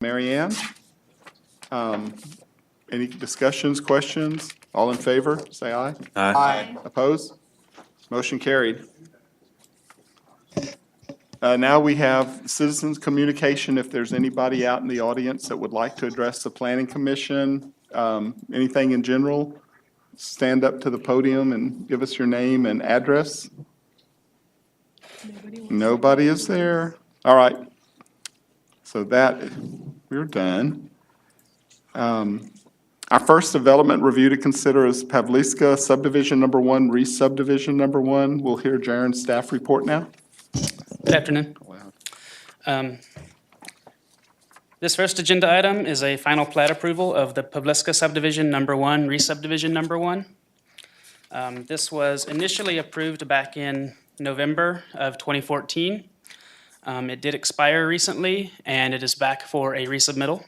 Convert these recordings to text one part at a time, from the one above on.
Mary Ann. Any discussions, questions? All in favor, say aye. Aye. Opposed? Motion carried. Now we have citizens' communication. If there's anybody out in the audience that would like to address the planning commission, anything in general, stand up to the podium and give us your name and address. Nobody is there. All right. So we're done. Our first development review to consider is Pavliska subdivision number 1, re-subdivision number 1. We'll hear Jaren's staff report now. Good afternoon. This first agenda item is a final plat approval of the Pavliska subdivision number 1, re-subdivision number 1. This was initially approved back in November of 2014. It did expire recently, and it is back for a resubmittal.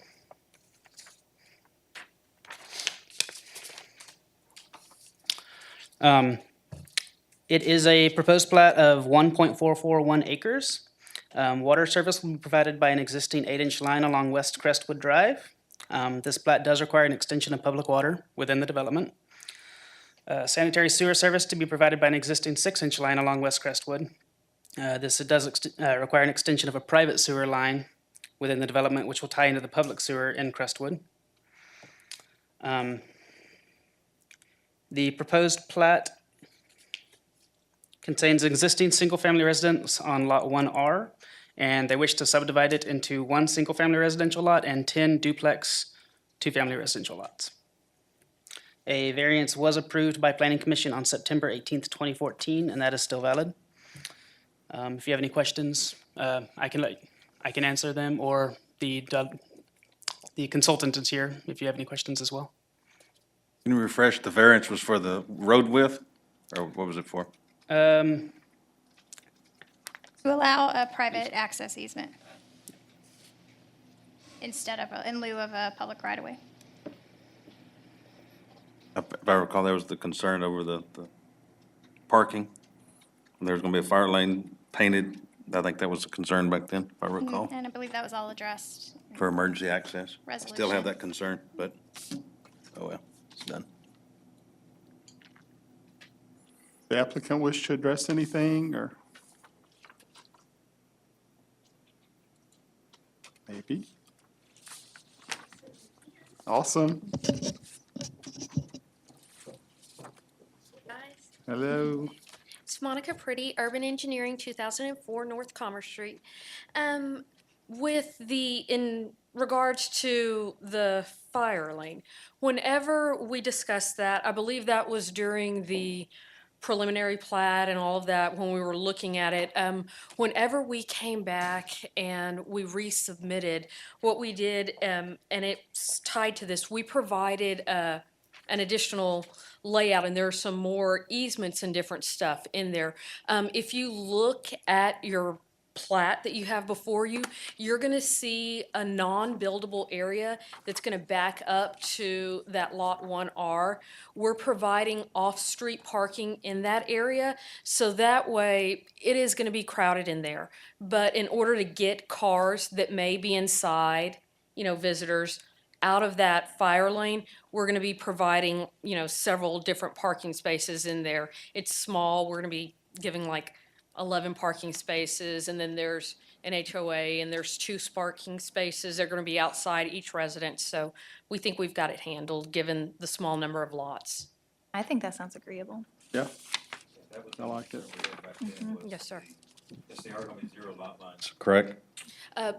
It is a proposed plat of 1.441 acres. Water service will be provided by an existing 8-inch line along West Crestwood Drive. This plat does require an extension of public water within the development. Sanitary sewer service to be provided by an existing 6-inch line along West Crestwood. This does require an extension of a private sewer line within the development, which will tie into the public sewer in Crestwood. The proposed plat contains existing single-family residence on Lot 1R, and they wish to subdivide it into 1 single-family residential lot and 10 duplex two-family residential lots. A variance was approved by Planning Commission on September 18th, 2014, and that is still valid. If you have any questions, I can answer them, or the consultant is here if you have any questions as well. Can you refresh, the variance was for the road width, or what was it for? To allow a private access easement instead of, in lieu of a public right-of-way. If I recall, there was the concern over the parking. There was gonna be a fire lane painted. I think that was a concern back then, if I recall, And I believe that was all addressed. for emergency access. Still Resolution. have that concern, but, oh well, it's done. The applicant wish to address anything, or? Maybe. Awesome. Guys, Hello. it's Monica Pretty, Urban Engineering, 2004 North Commerce Street. In regards to the fire lane, whenever we discussed that, I believe that was during the preliminary plat and all of that, when we were looking at it. Whenever we came back and we resubmitted, what we did, and it's tied to this, we provided an additional layout, and there are some more easements and different stuff in there. If you look at your plat that you have before you, you're gonna see a non-buildable area that's gonna back up to that Lot 1R. We're providing off-street parking in that area, so that way it is gonna be crowded in there. But in order to get cars that may be inside, visitors, out of that fire lane, we're gonna be providing, several different parking spaces in there. It's small, we're gonna be giving like 11 parking spaces, and then there's an HOA, and there's 2 parking spaces. They're gonna be outside each residence, so we think we've got it handled, given the small number of lots. I think that sounds agreeable. Yeah. I like it. Yes, sir. Yes, they are gonna be 0 lot lines. Correct?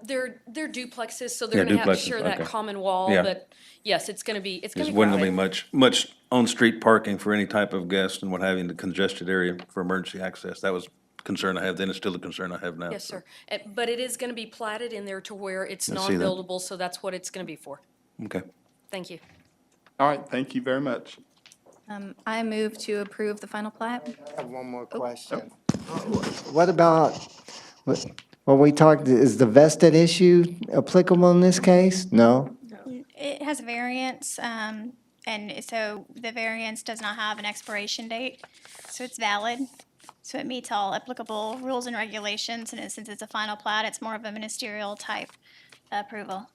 They're duplexes, so they're Yeah, gonna have to duplexes, share that okay. common wall, Yeah. but yes, it's gonna be There wasn't gonna be crowded. much on-street parking for any type of guest and what have you in the congested area for emergency access. That was a concern I had then, it's still a concern I have now. Yes, sir. But it is gonna be platted in there to where it's I see that. non-buildable, so that's what it's gonna be for. Okay. Thank you. All right, thank you very much. I move to approve the final plat. I have one more question. What about, when we talked, is the vested issue applicable in this case? No? It has a variance, and so the variance does not have an expiration date, so it's valid. So it meets all applicable rules and regulations, and since it's a final plat, it's more of a ministerial type approval.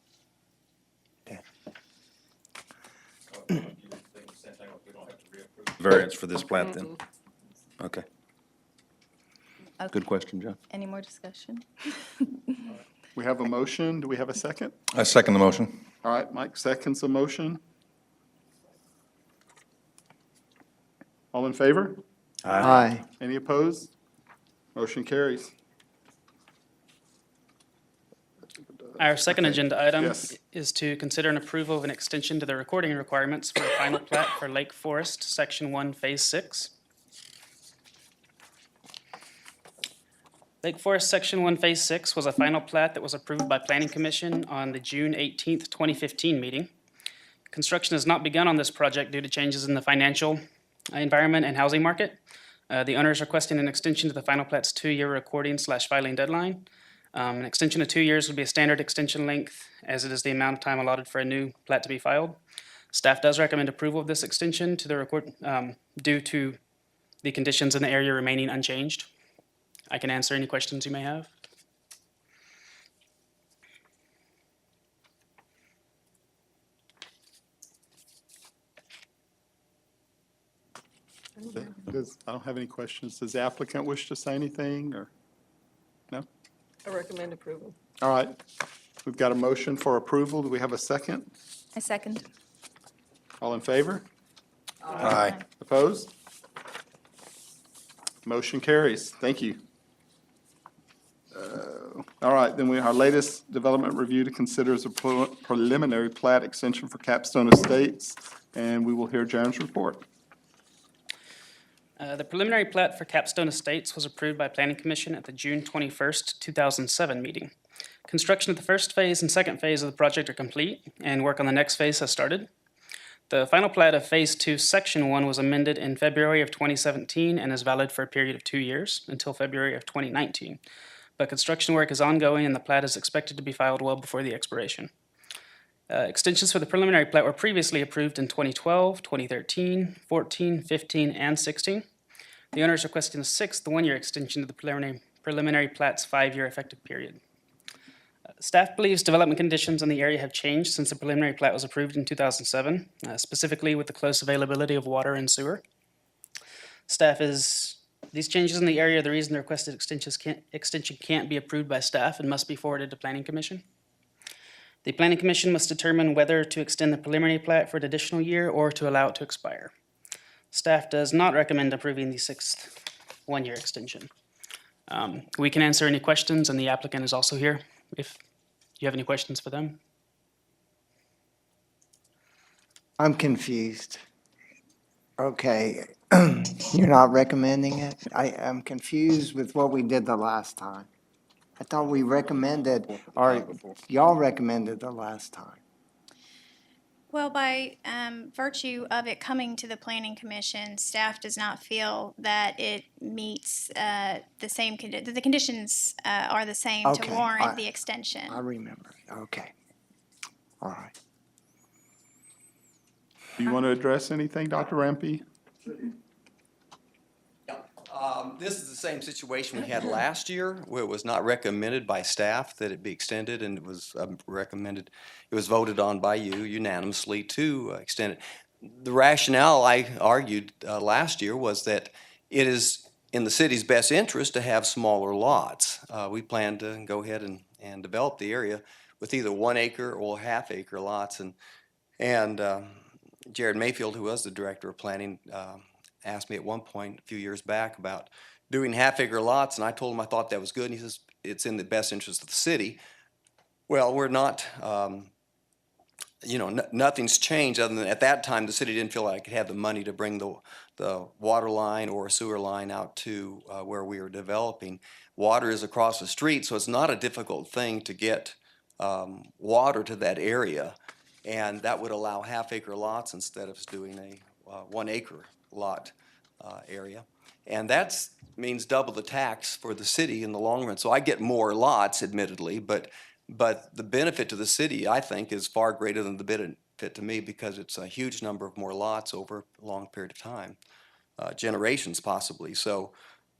Variance for this plat then? Okay. Okay. Good question, John. Any more discussion? We have a motion. Do we have a second? I second the motion. All right, Mike seconds the motion. All in favor? Aye. Any opposed? Motion carries. Our second agenda item Yes. is to consider an approval of an extension to the recording requirements for the final plat for Lake Forest, Section 1, Phase 6. Lake Forest Section 1, Phase 6 was a final plat that was approved by Planning Commission on the June 18th, 2015 meeting. Construction has not begun on this project due to changes in the financial environment and housing market. The owner is requesting an extension to the final plat's 2-year recording/filing deadline. An extension of 2 years would be a standard extension length, as it is the amount of time allotted for a new plat to be filed. Staff does recommend approval of this extension to the record, due to the conditions in the area remaining unchanged. I can answer any questions you may have. I don't have any questions. Does the applicant wish to say anything, or? No? I recommend approval. All right. We've got a motion for approval. Do we have a second? I second. All in favor? Aye. Opposed? Motion carries. Thank you. All right, then our latest development review to consider is a preliminary plat extension for Capstone Estates, and we will hear Jaren's report. The preliminary plat for Capstone Estates was approved by Planning Commission at the June 21st, 2007 meeting. Construction of the first phase and second phase of the project are complete, and work on the next phase has started. The final plat of Phase 2, Section 1 was amended in February of 2017 and is valid for a period of 2 years until February of 2019. But construction work is ongoing and the plat is expected to be filed well before the expiration. Extensions for the preliminary plat were previously approved in 2012, 2013, 14, 15, and 16. The owner is requesting a sixth 1-year extension to the preliminary plat's 5-year effective period. Staff believes development conditions in the area have changed since the preliminary plat was approved in 2007, specifically with the close availability of water and sewer. These changes in the area are the reason the requested extension can't be approved by staff and must be forwarded to Planning Commission. The Planning Commission must determine whether to extend the preliminary plat for an additional year or to allow it to expire. Staff does not recommend approving the sixth 1-year extension. We can answer any questions, and the applicant is also here if you have any questions for them. I'm confused. Okay, you're not recommending it? I'm confused with what we did the last time. I thought we recommended, or y'all recommended the last time. Well, by virtue of it coming to the Planning Commission, staff does not feel that it meets the same, the conditions are the same to Okay, warrant the extension. I remember, okay. All right. Do you want to address anything, Dr. Rampey? This is the same situation we had last year, where it was not recommended by staff that it be extended, and it was recommended, it was voted on by you unanimously to extend it. The rationale I argued last year was that it is in the city's best interest to have smaller lots. We plan to go ahead and develop the area with either 1 acre or half-acre lots, and Jared Mayfield, who was the director of planning, asked me at one point a few years back about doing half-acre lots, and I told him I thought that was good, and he says, it's in the best interest of the city. Well, we're not, nothing's changed other than at that time, the city didn't feel like it had the money to bring the water line or a sewer line out to where we were developing. Water is across the street, so it's not a difficult thing to get water to that area, and that would allow half-acre lots instead of doing a 1 acre lot area. And that means double the tax for the city in the long run. So I get more lots, admittedly, but the benefit to the city, I think, is far greater than the benefit to me, because it's a huge number of more lots over a long period of time, generations possibly. So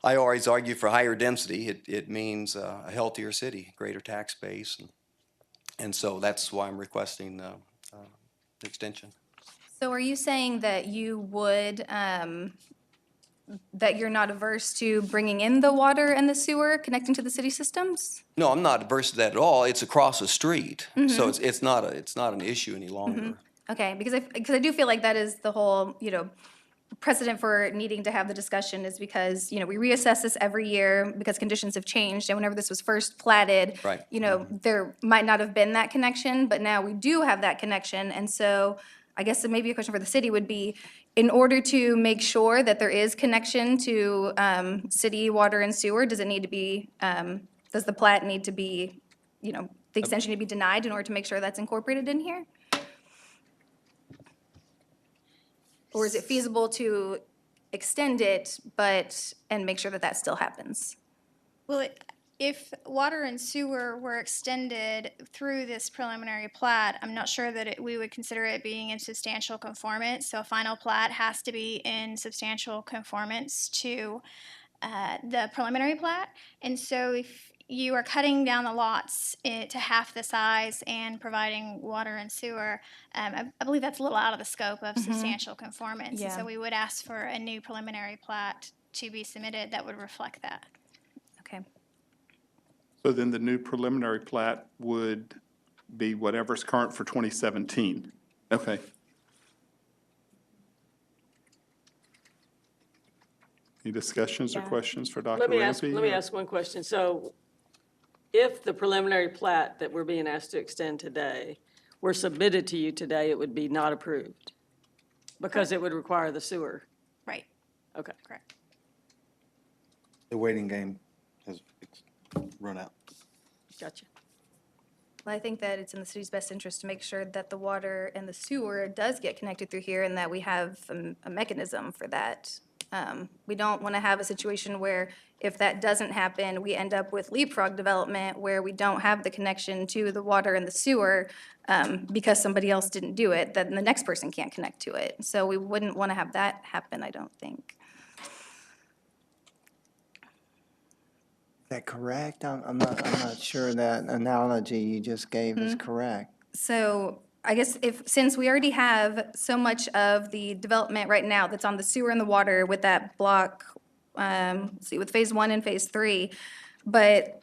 I always argue for higher density. It means a healthier city, greater tax base. And so that's why I'm requesting extension. So are you saying that you would, that you're not averse to bringing in the water and the sewer connecting to the city systems? No, I'm not adverse to that at all. It's across the street, so it's not an issue any longer. Okay, because I do feel like that is the whole, precedent for needing to have the discussion is because, we reassess this every year because conditions have changed. And whenever this was first platted, Right. There might not have been that connection, but now we do have that connection. And so I guess maybe a question for the city would be, in order to make sure that there is connection to city water and sewer, does it need to be, does the plat need to be, the extension need to be denied in order to make sure that's incorporated in here? Or is it feasible to extend it, and make sure that that still happens? Well, if water and sewer were extended through this preliminary plat, I'm not sure that we would consider it being in substantial conformance. So a final plat has to be in substantial conformance to the preliminary plat. And so if you are cutting down the lots to half the size and providing water and sewer, I believe that's a little out of the scope of substantial conformance. And Yeah. so we would ask for a new preliminary plat to be submitted that would reflect that. Okay. So then the new preliminary plat would be whatever's current for 2017. Okay. Any discussions or questions for Dr. Let me Rampey? ask one question. So if the preliminary plat that we're being asked to extend today were submitted to you today, it would be not approved because it would require the sewer. Right, Okay. correct. The waiting game has run out. Gotcha. Well, I think that it's in the city's best interest to make sure that the water and the sewer does get connected through here and that we have a mechanism for that. We don't want to have a situation where if that doesn't happen, we end up with leapfrog development where we don't have the connection to the water and the sewer because somebody else didn't do it, then the next person can't connect to it. So we wouldn't want to have that happen, I don't think. Is that correct? I'm not sure that analogy you just gave is correct. So I guess since we already have so much of the development right now that's on the sewer and the water with that block, let's see, with phase 1 and phase 3, but,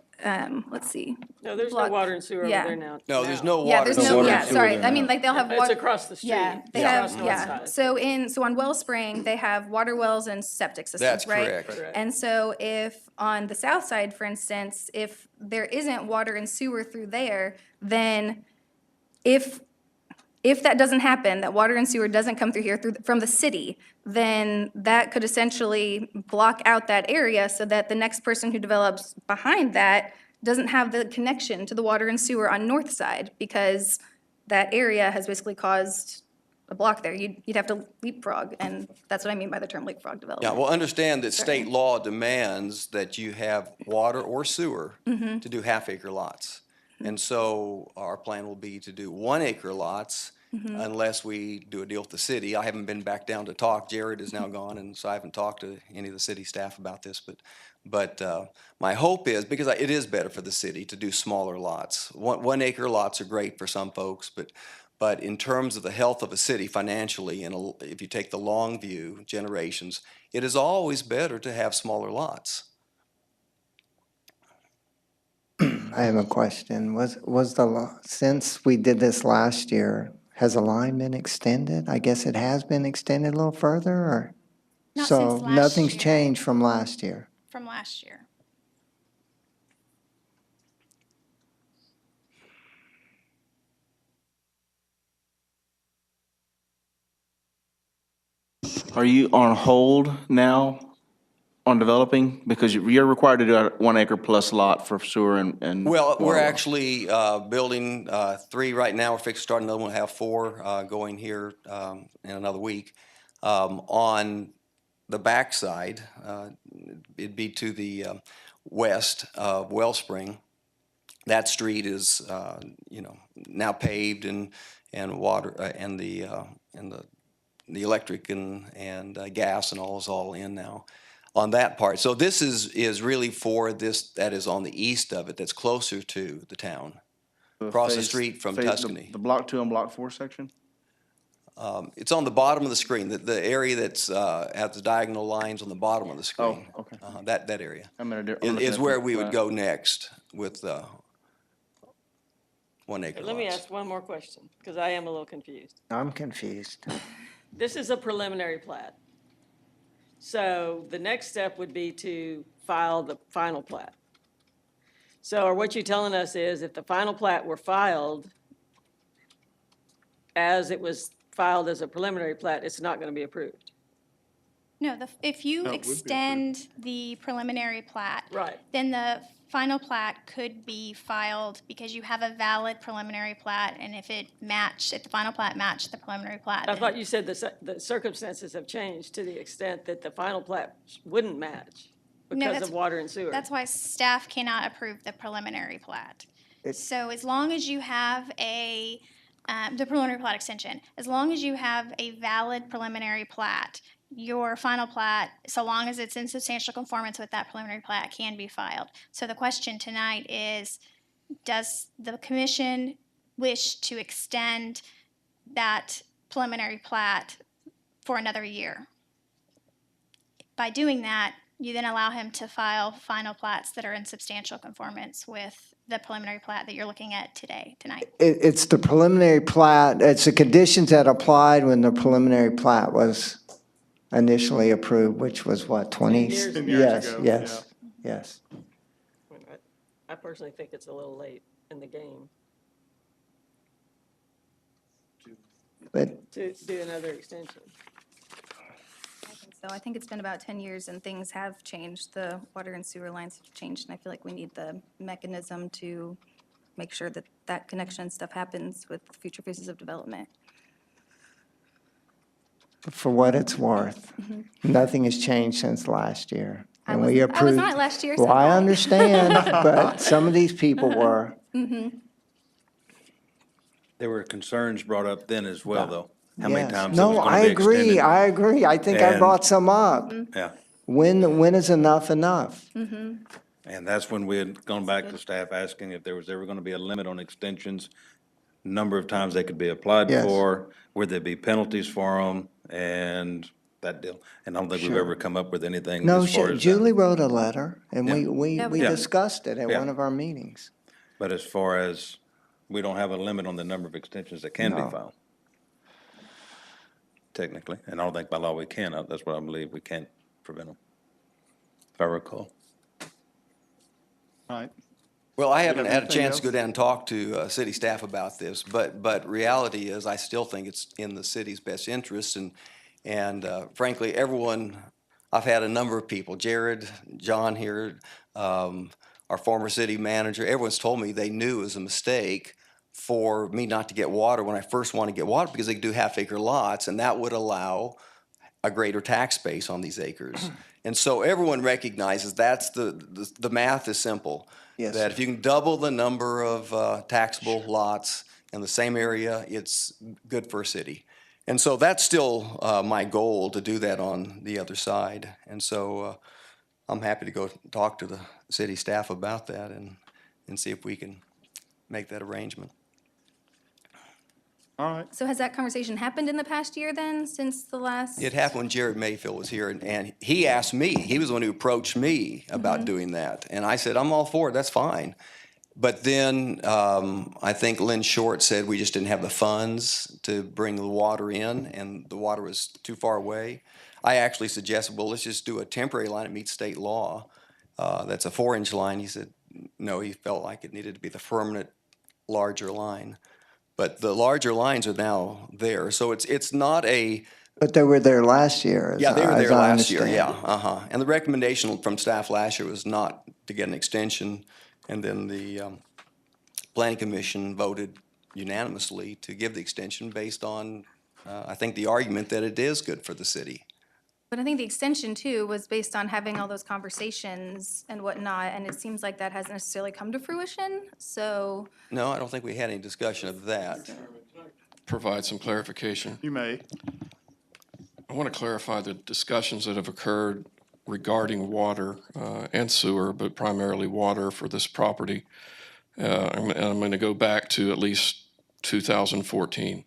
let's see. No, there's no Block- water and sewer over yeah. there now. No, there's no water. Yeah, there's no, water yeah, and sewer sorry, there I mean, now. like, they'll have It's water. across the street. Yeah, they It's have, across North yeah, Side. so on Wellspring, they have water wells and septic systems, That's right? correct. Correct. And so if, on the south side, for instance, if there isn't water and sewer through there, then if that doesn't happen, that water and sewer doesn't come through here from the city, then that could essentially block out that area so that the next person who develops behind that doesn't have the connection to the water and sewer on north side because that area has basically caused a block there. You'd have to leapfrog, and that's what I mean by the term leapfrog Yeah, development. well, understand that state law demands that you have water or sewer to do half-acre lots. And so our plan will be to do 1-acre lots unless we do a deal with the city. I haven't been back down to talk. Jared is now gone, and so I haven't talked to any of the city staff about this. But my hope is, because it is better for the city to do smaller lots. 1-acre lots are great for some folks, but in terms of the health of a city financially, and if you take the long view, generations, it is always better to have smaller lots. I have a question. Since we did this last year, has the line been extended? I guess it has been extended a little further, or? Not So since last nothing's year. changed from last year. From last year. Are you on hold now on developing? Because you're required to do a 1-acre plus lot for sewer and. Well, we're water. actually building 3 right now. We're fixing to start another one, have 4 going here in another week. On the backside, it'd be to the west of Wellspring. That street is, now paved and water and the electric and gas and all is all in now on that part. So this is really for this that is on the east of it, that's closer to the town. The across the phase- street from phase- Tuscany. The Block 2 and Block 4 section? It's on the bottom of the screen, the area that's has the diagonal lines on the bottom of the screen. Oh, okay. That area I'm is looking at where the we would plat. go next with 1 acre Let me lots. ask one more question, because I am a little confused. I'm confused. This is a preliminary plat. So the next step would be to file the final plat. So or what you're telling us is if the final plat were filed as it was filed as a preliminary plat, it's not going to be approved. No, if you No, it would be extend the preliminary plat. Right. Then the final plat could be filed because you have a valid preliminary plat, and if the final plat matched the preliminary plat. I then- thought you said the circumstances have changed to the extent that the final plat wouldn't match No, because that's- of water and sewer. That's why staff cannot approve the preliminary plat. So as long as you have the preliminary plat extension, as long as you have a valid preliminary plat, your final plat, so long as it's in substantial conformance with that preliminary plat, can be filed. So the question tonight is, does the commission wish to extend that preliminary plat for another year? By doing that, you then allow him to file final plats that are in substantial conformance with the preliminary plat that you're looking at tonight. It's the preliminary plat, it's the conditions that applied when the preliminary plat was initially approved, which was what, 20? 10 years 10 years Yes, ago, yes, yes. I personally think it's a little late in the game But to do another extension. So I think it's been about 10 years and things have changed. The water and sewer lines have changed, and I feel like we need the mechanism to make sure that that connection stuff happens with future phases of development. for what it's worth, nothing has changed since last year. I And was- we I was approved. not last year, so Well, I hi. understand, but some of these people were. There were concerns brought up then as well, though. How many Yes. times it was No, gonna I be agree, extended. I agree. I think I And- brought some up. Yeah, When is enough enough? and that's when we had gone back to staff asking if there was ever gonna be a limit on extensions, number of times they could be applied Yes. for, would there be penalties for them, and that deal. And I don't think we've Sure. ever come up with anything No, as far as that. Julie wrote a letter, and Yeah. we Yeah, we did. discussed it at Yeah. one of our meetings. But as far as, we don't have a limit on the number of extensions that can be No. filed. Technically, and I don't think by law we can, that's what I believe, we can't prevent them, if I recall. All right. Well, I haven't have had a anything chance to go else? down and talk to city staff about this, but reality is, I still think it's in the city's best interest, and frankly, everyone, I've had a number of people, Jared, John here, our former city manager, everyone's told me they knew it was a mistake for me not to get water when I first wanted to get water, because they could do half-acre lots, and that would allow a greater tax base on these acres. And so everyone recognizes that's the math is simple. Yes, That sir. if you can double the number of taxable lots in the same area, it's good for a city. And so that's still my goal, to do that on the other side. And so I'm happy to go talk to the city staff about that and see if we can make that arrangement. All right. So has that conversation happened in the past year then, since the last? It happened when Jared Mayfield was here, and he asked me, he was the one who approached me about doing that. And I said, I'm all for it, that's fine. But then I think Lynn Short said we just didn't have the funds to bring the water in, and the water was too far away. I actually suggested, well, let's just do a temporary line that meets state law. That's a 4-inch line. He said, no, he felt like it needed to be the permanent larger line. But the larger lines are now there, so it's not a, But they were there last year, yeah, they were there as I last year, understand. yeah, And the recommendation from staff last year was not to get an extension, and then the planning commission voted unanimously to give the extension based on, I think, the argument that it is good for the city. But I think the extension too was based on having all those conversations and whatnot, and it seems like that hasn't necessarily come to fruition, so. No, I don't think we had any discussion of that. Provide some clarification. You may. I want to clarify the discussions that have occurred regarding water and sewer, but primarily water for this property. I'm going to go back to at least 2014.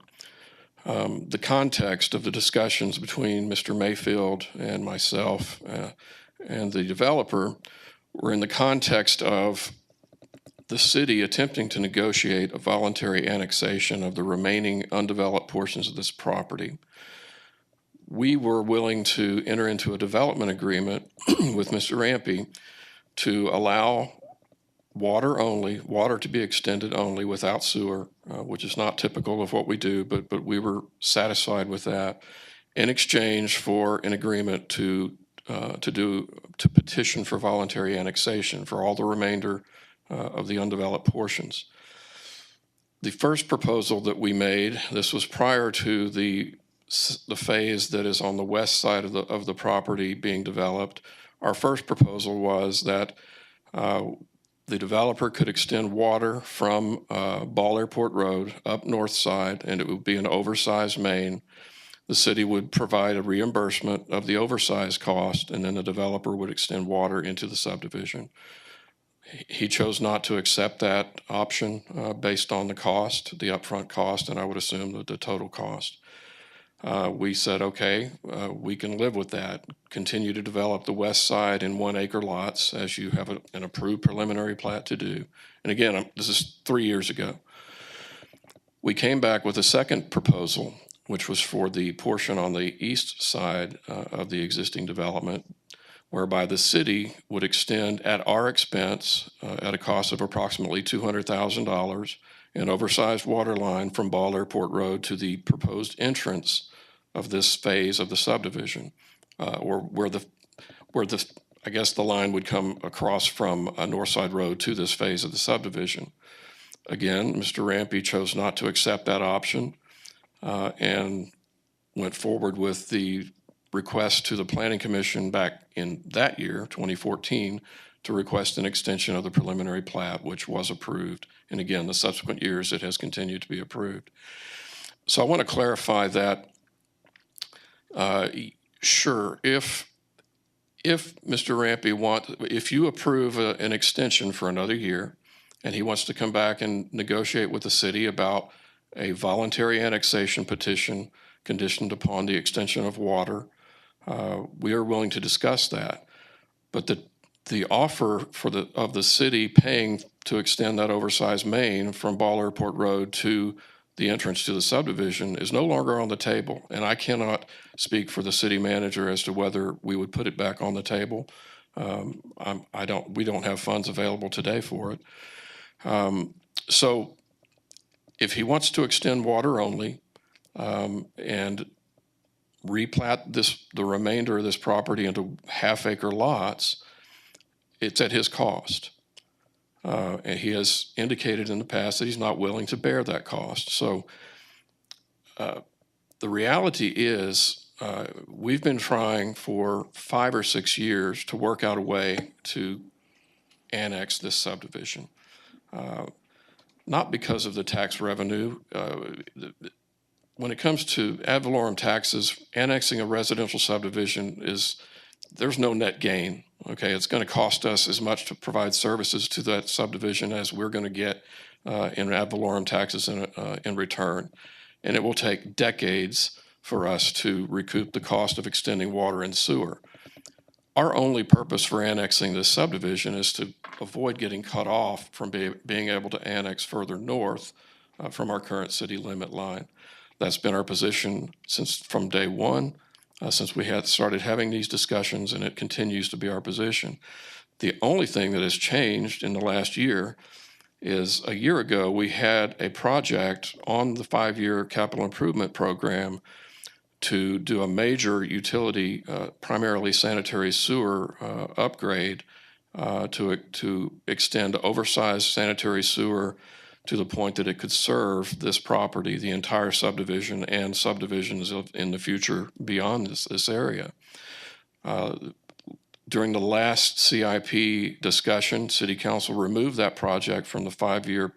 The context of the discussions between Mr. Mayfield and myself and the developer were in the context of the city attempting to negotiate a voluntary annexation of the remaining undeveloped portions of this property. We were willing to enter into a development agreement with Mr. Rampey to allow water to be extended only without sewer, which is not typical of what we do, but we were satisfied with that in exchange for an agreement to petition for voluntary annexation for all the remainder of the undeveloped portions. The first proposal that we made, this was prior to the phase that is on the west side of the property being developed. Our first proposal was that the developer could extend water from Ball Airport Road up north side, and it would be an oversized main. The city would provide a reimbursement of the oversized cost, and then the developer would extend water into the subdivision. He chose not to accept that option based on the cost, the upfront cost, and I would assume the total cost. We said, okay, we can live with that. Continue to develop the west side in 1 acre lots as you have an approved preliminary plat to do. And again, this is 3 years ago. We came back with a second proposal, which was for the portion on the east side of the existing development, whereby the city would extend at our expense at a cost of approximately $200,000 an oversized water line from Ball Airport Road to the proposed entrance of this phase of the subdivision, or where I guess the line would come across from Northside Road to this phase of the subdivision. Again, Mr. Rampey chose not to accept that option and went forward with the request to the Planning Commission back in that year, 2014, to request an extension of the preliminary plat, which was approved. And again, the subsequent years, it has continued to be approved. So I want to clarify that, sure, if Mr. Rampey if you approve an extension for another year, and he wants to come back and negotiate with the city about a voluntary annexation petition conditioned upon the extension of water, we are willing to discuss that. But the offer of the city paying to extend that oversized main from Ball Airport Road to the entrance to the subdivision is no longer on the table. And I cannot speak for the city manager as to whether we would put it back on the table. We don't have funds available today for it. So if he wants to extend water only and replat the remainder of this property into half-acre lots, it's at his cost. And he has indicated in the past that he's not willing to bear that cost. So the reality is we've been trying for 5 or 6 years to work out a way to annex this subdivision. Not because of the tax revenue. When it comes to ad valorem taxes, annexing a residential subdivision there's no net gain. Okay, it's going to cost us as much to provide services to that subdivision as we're going to get in ad valorem taxes in return. And it will take decades for us to recoup the cost of extending water and sewer. Our only purpose for annexing this subdivision is to avoid getting cut off from being able to annex further north from our current city limit line. That's been our position from day one. Since we had started having these discussions, and it continues to be our position. The only thing that has changed in the last year is a year ago we had a project on the 5-year capital improvement program to do a major utility, primarily sanitary sewer upgrade to extend oversized sanitary sewer to the point that it could serve this property, the entire subdivision, and subdivisions in the future beyond this area. During the last CIP discussion, City Council removed that project from the 5-year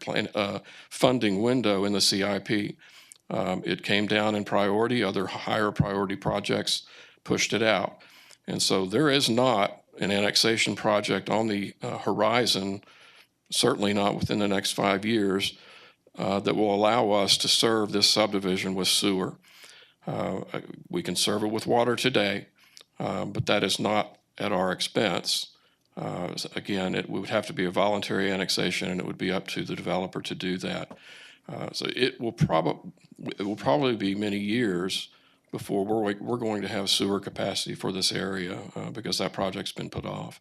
funding window in the CIP. It came down in priority. Other higher priority projects pushed it out. And so there is not an annexation project on the horizon, certainly not within the next 5 years, that will allow us to serve this subdivision with sewer. We can serve it with water today, but that is not at our expense. Again, it would have to be a voluntary annexation, and it would be up to the developer to do that. So it will probably be many years before we're going to have sewer capacity for this area, because that project's been put off.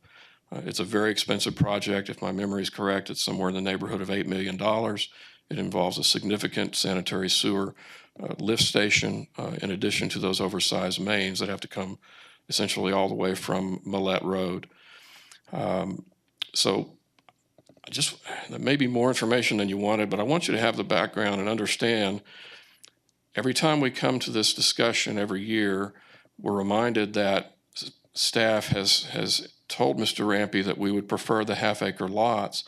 It's a very expensive project. If my memory is correct, it's somewhere in the neighborhood of $8 million. It involves a significant sanitary sewer lift station, in addition to those oversized mains that have to come essentially all the way from Millette Road. So there may be more information than you wanted, but I want you to have the background and understand every time we come to this discussion every year, we're reminded that staff has told Mr. Rampey that we would prefer the half-acre lots.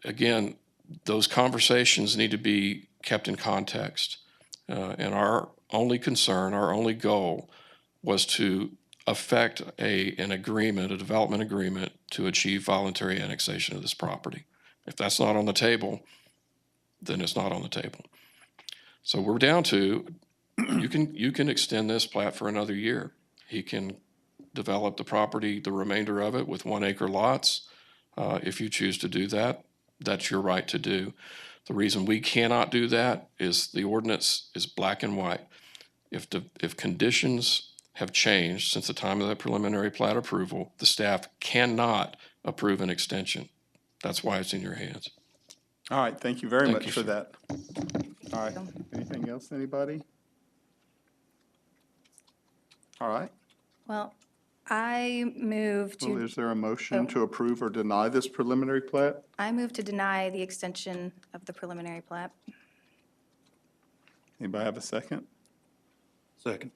Again, those conversations need to be kept in context. And our only concern, our only goal was to affect an agreement, a development agreement to achieve voluntary annexation of this property. If that's not on the table, then it's not on the table. So we're down to, you can extend this plat for another year. He can develop the property, the remainder of it, with 1 acre lots. If you choose to do that, that's your right to do. The reason we cannot do that is the ordinance is black and white. If conditions have changed since the time of the preliminary plat approval, the staff cannot approve an extension. That's why it's in your hands. All right, thank you very Thank much you, for sir. that. All right, anything else, anybody? All right, Well, I move well, to, is there a motion to approve or deny this preliminary plat? I move to deny the extension of the preliminary plat. Anybody have a second? Second.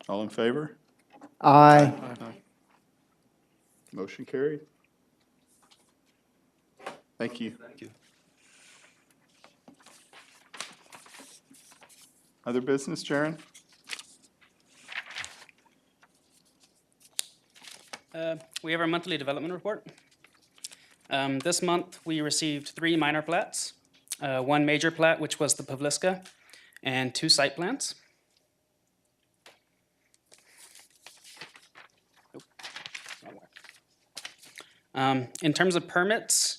All in favor? Aye. Motion carried. Thank you. Thank you. Other business, Jaron? We have our monthly development report. This month, we received 3 minor plats, 1 major plat, which was the Pavliska, and 2 site plans. Nope, wrong way. In terms of permits,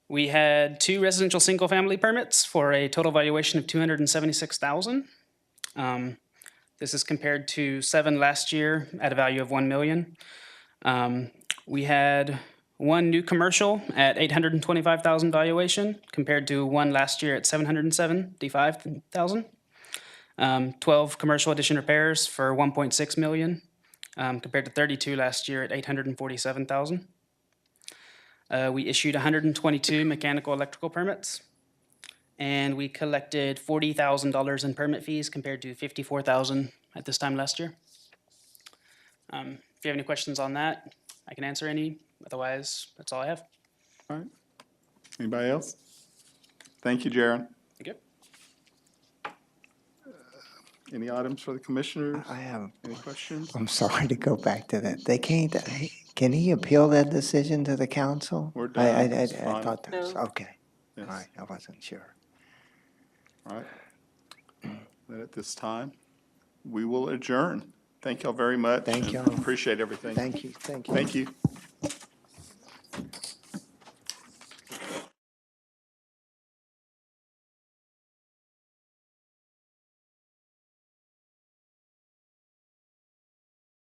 we had 2 residential single-family permits for a total valuation of $276,000. This is compared to 7 last year at a value of $1 million. We had 1 new commercial at $825,000 valuation compared to 1 last year at $775,000. 12 commercial addition repairs for $1.6 million compared to 32 last year at $847,000. We issued 122 mechanical electrical permits, and we collected $40,000 in permit fees compared to $54,000 at this time last year. If you have any questions on that, I can answer any. Otherwise, that's all I have. All right. Anybody else? Thank you, Jaron. Thank you. Any items for the commissioners? I have, Any questions? I'm sorry to go back to that. They can't, can he appeal that decision to the council? We're done. I It's fine. thought that was, No. okay. All Yes. right, I wasn't sure. All right. Then at this time, we will adjourn. Thank y'all very much. Thank and y'all. Appreciate everything. Thank you, thank you. Thank you.